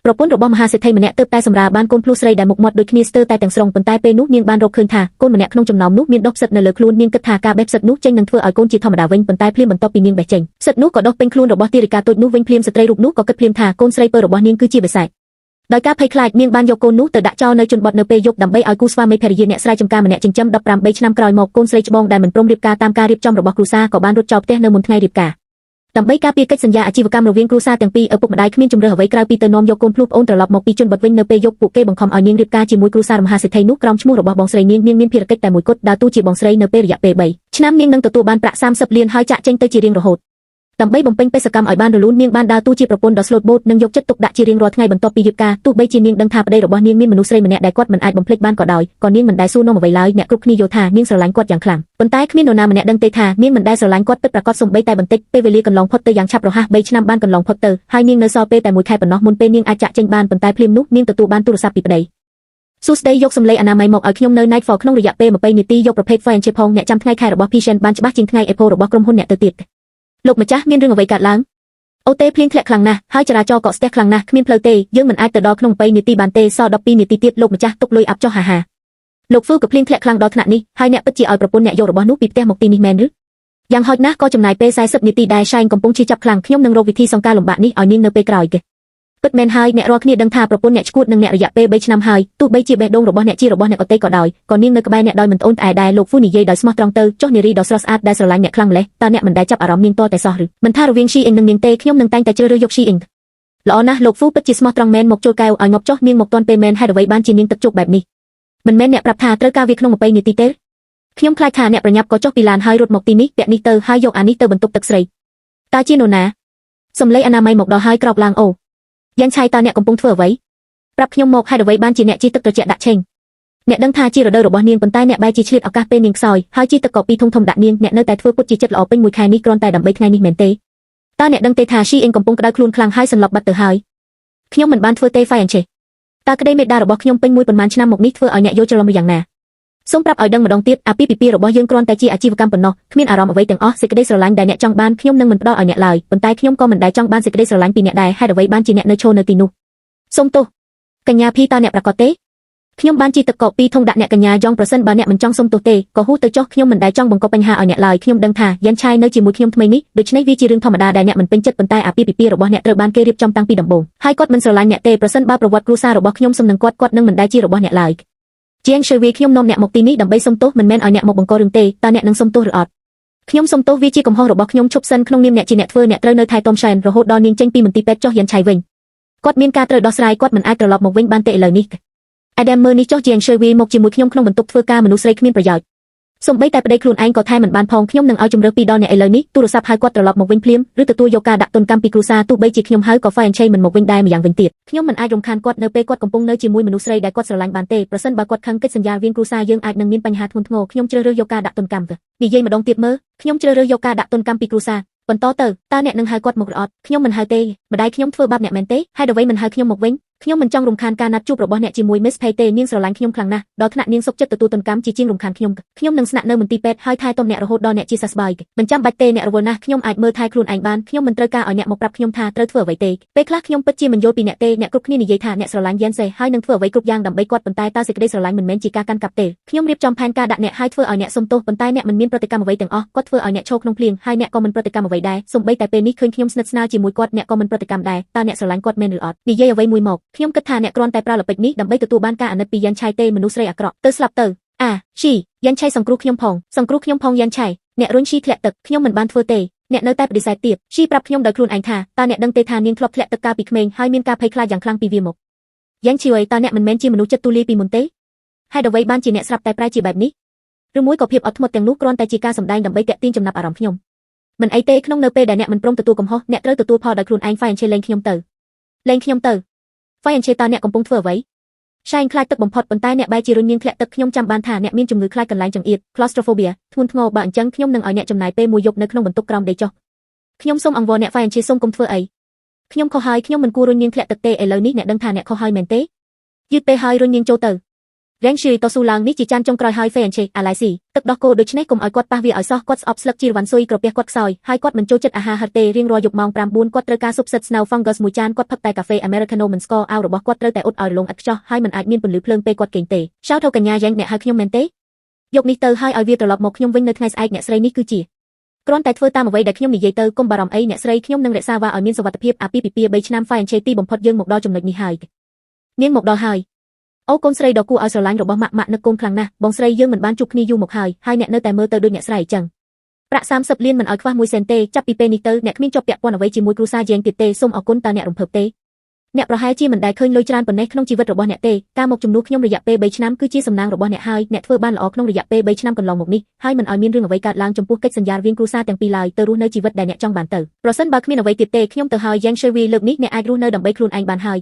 ប្រពន្ធរបស់មហាសេដ្ឋីម្នាក់ទើបតែសម្រាលបានកូនភ្លោះស្រីដែលមុខមាត់ដូចគ្នាស្ទើរតែទាំងស្រុងប៉ុន្តែពេលនោះនាងបានរកឃើញថាកូនម្នាក់ក្នុងចំណោមនោះមានដុះផ្សិតនៅលើខ្លួននាងគិតថាការបេះផ្សិតនោះចេញនឹងធ្វើឲ្យកូនជាធម្មតាវិញប៉ុន្តែភ្លាមបន្ទាប់ពីនាងបេះចេញផ្សិតនោះក៏ដុះពេញខ្លួនរបស់ទារិកាតូចនោះវិញភ្លាមស្ត្រីរូបនោះក៏គិតភ្លាមថាកូនស្រីពើរបស់នាងគឺជាបិសាចដោយការភ័យខ្លាចនាងបានយកកូននោះទៅដាក់ចោលនៅជនបទនៅពេលយប់ដើម្បីឲ្យគូស្វាមីភរិយាអ្នកស្រែចម្ការម្នាក់ចិញ្ចឹម18ឆ្នាំក្រោយមកកូនស្រីច្បងដែលមិនព្រមរៀបការតាមការរៀបចំរបស់គ្រួសារក៏បានរត់ចោលផ្ទះនៅមុនថ្ងៃរៀបការដើម្បីការពារកិច្ចសន្យាអាជីវកម្មរវាងគ្រួសារទាំងពីរឪពុកម្ដាយគ្មានជំរឿសអ្វីក្រៅពីទៅនាំយកកូនភ្លោះប្អូនត្រឡប់មកពីជនបទវិញនៅពេលយប់ពួកគេបង្ខំឲ្យនាងរៀបការជាមួយគ្រួសារមហាសេដ្ឋីនោះក្រោមឈ្មោះរបស់បងស្រីនាងមានភារកិច្ចតែមួយគត់ដើរតួជាបងស្រីនៅពេលរយៈពេល3ឆ្នាំនាងនឹងទទួលបានប្រាក់30លានហើយចាក់ចេញទៅជារៀងរហូតដើម្បីបំពេញបេសកកម្មឲ្យបានរលូននាងបានដើរតួជាប្រពន្ធដ៏ស្លូតបូតនិងយកចិត្តទុកដាក់ជារៀងរាល់ថ្ងៃបន្ទាប់ពីរៀបការទោះបីជានាងដឹងថាប្តីរបស់នាងមានមនុស្សស្រីម្នាក់ដែលគាត់មិនអាចបំភ្លេចបានក៏ដោយក៏នាងមិនដែលសួរនាំអ្វីឡើយអ្នកគ្រប់គ្នាយល់ថានាងស្រឡាញ់គាត់យ៉ាងខ្លាំងប៉ុន្តែគ្មាននរណាម្នាក់ដឹងទេថានាងមិនដែលស្រឡាញ់គាត់ពិតប្រាកដសូម្បីតែបន្តិចពេលវេលាកន្លងផុតទៅយ៉ាងឆាប់រហ័ស3ឆ្នាំបានកន្លងផុតទៅហើយនាងនៅសល់ពេលតែ1ខែប៉ុណ្ណោះមុនពេលនាងអាចចាក់ចេញបានប៉ុន្តែភ្លាមនោះនាងទទួលបានទូរស័ព្ទពីប្តីសួស្ដីយកសំឡេងអនាម័យមកឲ្យខ្ញុំនៅ Night Fall ក្នុងរយៈពេល20នាទីយកប្រភេទ Fire and Chip ផងអ្នកចាំថ្ងៃខែរបស់ Patient បានច្បាស់ជាងថ្ងៃ Apple របស់ក្រុមហ៊ុនអ្នកទៅទៀតលោកម្ចាស់មានរឿងអ្វីកើតឡើងអូទេភ្លៀងធ្លាក់ខ្លាំងណាស់ហើយចរាចរណ៍ក៏ស្ទះខ្លាំងណាស់គ្មានផ្លូវទេយើងមិនអាចទៅដល់ក្នុង20នាទីបានទេសល់12នាទីទៀតលោកម្ចាស់ទុកលុយអាប់ចុះហាលោកហ្វឺក៏ភ្លៀងធ្លាក់ខ្លាំងដល់ថ្នាក់នេះហើយអ្នកពិតជាឲ្យប្រពន្ធអ្នកយករបស់នោះពីផ្ទះមកទីនេះមែនឬយ៉ាងហោចណាស់ក៏ចំណាយពេល40នាទីដែរឆៃកំពុងជិះចាប់ខ្លាំងខ្ញុំនឹងរកវិធីសង្ការលំបាកនេះឲ្យនាងនៅពេលក្រោយគេពិតមែនហើយអ្នករាល់គ្នាដឹងថាប្រពន្ធអ្នកឈួតនឹងអ្នករយៈពេល3ឆ្នាំហើយទោះបីជាបេះដូងរបស់អ្នកជារបស់អ្នកអតីតក៏ដោយក៏នាងនៅក្បែរអ្នកដោយមិនត្អូញត្អែដែរលោកហ្វឺនិយាយដោយស្មោះត្រង់ទៅចុះនារីដ៏ស្រស់ស្អាតដែលស្រឡាញ់អ្នកខ្លាំងម្ល៉េះតើអ្នកមិនដែលចាប់អារម្មណ៍នាងតតែសោះឬមិនថារវាង She In និងនាងទេខ្ញុំនឹងតែងតែជ្រើសរើសយក She In ល្អណាស់លោកហ្វឺពិតជាស្មោះត្រង់មែនមកចូលកែវឲ្យងប់ចុះនាងមកទាន់ពេលមែនហេតុអ្វីបានជានាងទឹកជោគបែបនេះមិនមែនអ្នកប្រាប់ថាត្រូវការវាក្នុង20នាទីទេខ្ញុំខ្លាចថាអ្នកប្រញាប់ក៏ចុះពីឡានហើយរត់មកទីនេះពាក់នេះទៅហើយយកអានេះទៅបន្ទប់ទឹកស្រីតើជានរណាសំឡេងអនាម័យមកដល់ហើយក្រោកឡើងអូយ៉ាងឆៃតើអ្នកកំពុងធ្វើអ្វីប្រាប់ខ្ញុំមកហេតុអ្វីបានជាអ្នកជិះទឹកត្រជាក់ដាក់ឆេងអ្នកដឹងថាជារដូវរបស់នាងប៉ុន្តែអ្នកបែរជាឆ្លៀតឱកាសពេលនាងខ្សោយហើយជិះទឹកកកពីធំដាក់នាងអ្នកនៅតែធ្វើពុតជាចិត្តល្អពេញមួយខែនេះគ្រាន់តែដើម្បីថ្ងៃនេះមែនទេតើអ្នកដឹងទេថា She In កំពុងក្តៅខ្លួនខ្លាំងហើយសន្លប់បាត់ទៅហើយខ្ញុំមិនបានធ្វើទេ Fire and Chase តើក្តីមេដារបស់ខ្ញុំពេញមួយប៉ុន្មានឆ្នាំមកនេះធ្វើឲ្យអ្នកយល់ច្រឡំយ៉ាងណាសូមប្រាប់ឲ្យដឹងម្ដងទៀតអាពាហ៍ពិពាហ៍របស់យើងគ្រាន់តែជាអាជីវកម្មប៉ុណ្ណោះគ្មានអារម្មណ៍អ្វីទាំងអស់សេចក្តីស្រឡាញ់ដែលអ្នកចង់បានខ្ញុំនឹងមិនផ្ដល់ឲ្យអ្នកឡើយប៉ុន្តែខ្ញុំក៏មិនដែលចង់បានសេចក្តីស្រឡាញ់ពីអ្នកដែរហេតុអ្វីបានជាអ្នកនៅឈរនៅទីនោះសូមទោសកញ្ញាភីតើអ្នកប្រកាសទេខ្ញុំបានជីទឹកកកពីធំដាក់អ្នកកញ្ញាយ៉ងប្រសិនបើអ្នកមិនចង់សុំទោសទេក៏ហួសទៅចុះខ្ញុំមិនដែលចង់បង្កបញ្ហាឲ្យអ្នកឡើយខ្ញុំដឹងថាយ៉ាន់ឆៃនៅជាមួយខ្ញុំថ្មីនេះដូច្នេះវាជារឿងធម្មតាដែលអ្នកមិនពេញចិត្តប៉ុន្តែអាពាហ៍ពិពាហ៍របស់អ្នកត្រូវបានគេរៀបចំតាំងពីដំបូងហើយគាត់មិនស្រឡាញ់អ្នកទេប្រសិនបើប្រវត្តិគ្រួសាររបស់ខ្ញុំសំនឹងគាត់នឹងមិនដែលជារបស់អ្នកឡើយជាង Sherry ខ្ញុំនាំអ្នកមកទីនេះដើម្បីសុំទោសមិនមែនឲ្យអ្នកមកបង្ករឿងទេតើអ្នកនឹងសុំទោសឬអត់ខ្ញុំសុំទោសវាជាកំហុសរបស់ខ្ញុំឈប់សិនក្នុងនាមអ្នកជាអ្នកធ្វើអ្នកត្រូវនៅថែទាំឆែនរហូតដល់នាងចេញពីមន្ទីរពេទ្យចុះយ៉ាន់ឆៃវិញគាត់មានការត្រូវដោះស្រាយគាត់មិនអាចត្រឡប់មកវិញបានទេឥឡូវនេះAdam មើលនេះចុះជាង Sherry មកជាមួយខ្ញុំក្នុងបន្ទប់ធ្វើការមនុស្សស្រីគ្មានប្រយោជន៍សូម្បីតែប្តីខ្លួនឯងក៏ថែមិនបានផងខ្ញុំនឹងឲ្យជំរឿពីដល់អ្នកឥឡូវនេះទូរស័ព្ទហៅគាត់ត្រឡប់មកវិញភ្លាមឬទទួលយកការដាក់ទណ្ឌកម្មពីគ្រួសារទោះបីជាខ្ញុំហៅក៏ Fire and Chase មិនមកវិញដែរម្យ៉ាងវិញទៀតខ្ញុំមិនអាចរំខានគាត់នៅពេលគាត់កំពុងនៅជាមួយមនុស្សស្រីដែលគាត់ស្រឡាញ់បានទេប្រសិនបើគាត់ខឹងកិច្ចសន្យារវាងគ្រួសារយើងអាចនឹងមានបញ្ហាធ្ងន់ធ្ងរខ្ញុំជ្រើសរើសយកការដាក់ទណ្ឌកម្មទៅនិយាយម្ដងទៀតមើលខ្ញុំជ្រើសរើសយកការដាក់ទណ្ឌកម្មពីគ្រួសារបន្តទៅតើអ្នកនឹងហៅគាត់មកឬអត់ខ្ញុំមិនហៅទេម្ដាយខ្ញុំធ្វើបាបអ្នកមែនទេហេតុអ្វីមិនហៅខ្ញុំមកវិញខ្ញុំមិនចង់រំខានការណាត់ជួបរបស់អ្នកជាមួយ Miss Pay ទេនាងស្រឡាញ់ខ្ញុំខ្លាំងណាស់ដល់ថ្នាក់នាងសុខចិត្តទទួលទណ្ឌកម្មជាងរំខានខ្ញុំនឹងស្នាក់នៅមន្ទីរពេទ្យហើយថែទាំអ្នករហូតដល់អ្នកជាសះស្បើយមិនចាំបាច់ទេអ្នករវល់ណាស់ខ្ញុំអាចមើលថែខ្លួនឯងបានខ្ញុំមិនត្រូវការឲ្យអ្នកមកប្រាប់ខ្ញុំថាត្រូវធ្វើអ្វីទេពេលខ្លះខ្ញុំពិតជាមិនយល់ពីអ្នកទេអ្នកគ្រប់គ្នានិយាយថាអ្នកស្រឡាញ់យ៉ាន់សេហើយនឹងធ្វើអ្វីគ្រប់យ៉ាងដើម្បីគាត់ប៉ុន្តែតើសេចក្តីស្រឡាញ់មិនមែនជាការកាន់កាប់ទេខ្ញុំរៀបចំផែនការដាក់អ្នកហើយធ្វើឲ្យអ្នកសុំទោសប៉ុន្តែអ្នកមិនមានប្រតិកម្មអ្វីទាំងអស់គាត់ធ្វើឲ្យអ្នកឈរក្នុងភ្លៀងហើយអ្នកក៏មិនប្រតិកម្មអ្វីដែរសូម្បីតែពេលនេះឃើញខ្ញុំស្និទ្ធស្នាលជាមួយគាត់អ្នកក៏មិនប្រតិកម្មដែរតើអ្នកស្រឡាញ់គាត់មែនឬអត់និយាយអ្វីមួយមកខ្ញុំគិតថាអ្នកគ្រាន់តែប្រើល្បិចនេះដើម្បីទទួលបានការអាណិតពីយ៉ាន់ឆៃទេមនុស្សស្រីអាក្រក់ទៅស្លាប់ទៅជីយ៉ាន់ឆៃសង្គ្រោះខ្ញុំផងយ៉ាន់ឆៃអ្នករុញជីធ្លាក់ទឹកខ្ញុំមិនបានធ្វើទេអ្នកនៅតែបដិសេធទៀតជីប្រាប់ខ្ញុំដោយខ្លួនឯងថាតើអ្នកដឹងទេថានាងធ្លាប់ធ្លាក់ទឹកកាលពីក្មេងហើយមានការភ័យខ្លាចយ៉ាងខ្លាំងពីវាមកយ៉ាងឈីវ៉ៃតើអ្នកមិនមែនជាមនុស្សចិត្តទូលាយពីមុនទេហេតុអ្វីបានជាអ្នកស្រាប់តែប្រែជាបែបនេះឬមួយក៏ភាពអត់ធ្មត់ទាំងនោះគ្រាន់តែជាការសម្ដែងដើម្បីទាក់ទាញចំណាប់អារម្មណ៍ខ្ញុំមិនអីទេក្នុងនៅពេលដែលអ្នកមិនព្រមទទួលកំហុសអ្នកត្រូវទទួលផលដោយខ្លួនឯង Fire and Chase លេងខ្ញុំទៅ Fire and Chase តើអ្នកកំពុងធ្វើអ្វីឆែងខ្លាចទឹកបំផុតប៉ុន្តែអ្នកបែរជារុញនាងធ្លាក់ទឹកខ្ញុំចាំបានថាអ្នកមានជំងឺខ្លាចកន្លែងចង្អៀត claustrophobia ធ្ងន់ធ្ងរបើអញ្ចឹងខ្ញុំនឹងឲ្យអ្នកចំណាយពេលមួយយប់នៅក្នុងបន្ទប់ក្រោមដីចុះខ្ញុំសូមអង្វរអ្នក Fire and Chase សូមកុំធ្វើអីខ្ញុំខុសហើយខ្ញុំមិនគួររុញនាងធ្លាក់ទឹកទេឥឡូវនេះអ្នកដឹងថាអ្នកខុសហើយមែនទេយឺតពេលហើយរុញនាងចូលទៅ Rang Shiri តស៊ូឡើងនេះជាចានចុងក្រោយហើយ Fenche អាឡៃស៊ីទឹកដោះគោដូច្នេះកុំឲ្យគាត់ប៉ះវាឲ្យសោះគាត់ស្អប់ស្លឹកជីរវ៉ាន់ស៊ុយក្រពះគាត់ខ្សោយហើយគាត់មិនចូលចិត្តអាហារហិរទេរៀងរាល់យប់ម៉ោង 9 គាត់ត្រូវការស៊ុបសិត Snow Fungus មួយចានគាត់ផឹកតែកាហ្វេ Americano មិនស្ករអាវរបស់គាត់ត្រូវតែអ៊ុតឲ្យរលោងឥតខ្ចោះហើយមិនអាចមានពន្លឺភ្លើងពេលគាត់គេងទេ Shout out កញ្ញាយ៉ាងអ្នកហៅខ្ញុំមែនទេយកនេះទៅហើយឲ្យវាត្រឡប់មកខ្ញុំវិញនៅថ្ងៃស្អែកអ្នកស្រីនេះគឺជាគ្រាន់តែធ្វើតាមអ្វីដែលខ្ញុំនិយាយទៅកុំបារម្ភអីអ្នកស្រីខ្ញុំនឹងរក្សាវ៉ាឲ្យមានសុវត្ថិភាពអាពីពី3ឆ្នាំ Fenche ទីបំផុតយើងមកដល់ចំណុចនេះហើយនាងមកដល់ហើយអូកូនស្រីដ៏គួរឲ្យស្រឡាញ់របស់ម៉ាក់នឹកកូនខ្លាំងណាស់បងស្រីយើងមិនបានជួបគ្នាយូរមកហើយអ្នកនៅតែមើលទៅដូចអ្នកស្រីអញ្ចឹងប្រាក់30លានមិនឲ្យខ្វះ1សេនទេចាប់ពីពេលនេះទៅអ្នកគ្មានជាប់ពាក់ព័ន្ធអ្វីជាមួយគ្រួសារយើងទៀតទេសូមអរគុណតើអ្នករំភើបទេអ្នកប្រហែលជាមិនដែលឃើញលុយច្រើនប៉ុណ្ណេះក្នុងជីវិតរបស់អ្នកទេការមកជំនួសខ្ញុំរយៈពេល3ឆ្នាំគឺជាសំណាងរបស់អ្នកហើយអ្នកធ្វើបានល្អក្នុងរយៈពេល3ឆ្នាំកន្លងមកនេះហើយមិនឲ្យមានរឿងអ្វីកើតឡើងចំពោះកិច្ចសន្យារវាងគ្រួសារទាំងពីរឡើយទៅរស់នៅជីវិតដែលអ្នកចង់បានទៅប្រសិនបើគ្មានអ្វីទៀតទេខ្ញុំទៅហើយយ៉ាង Sherry លើកនេះអ្នកអាចរស់នៅដើម្បីខ្លួនឯងបានហើយ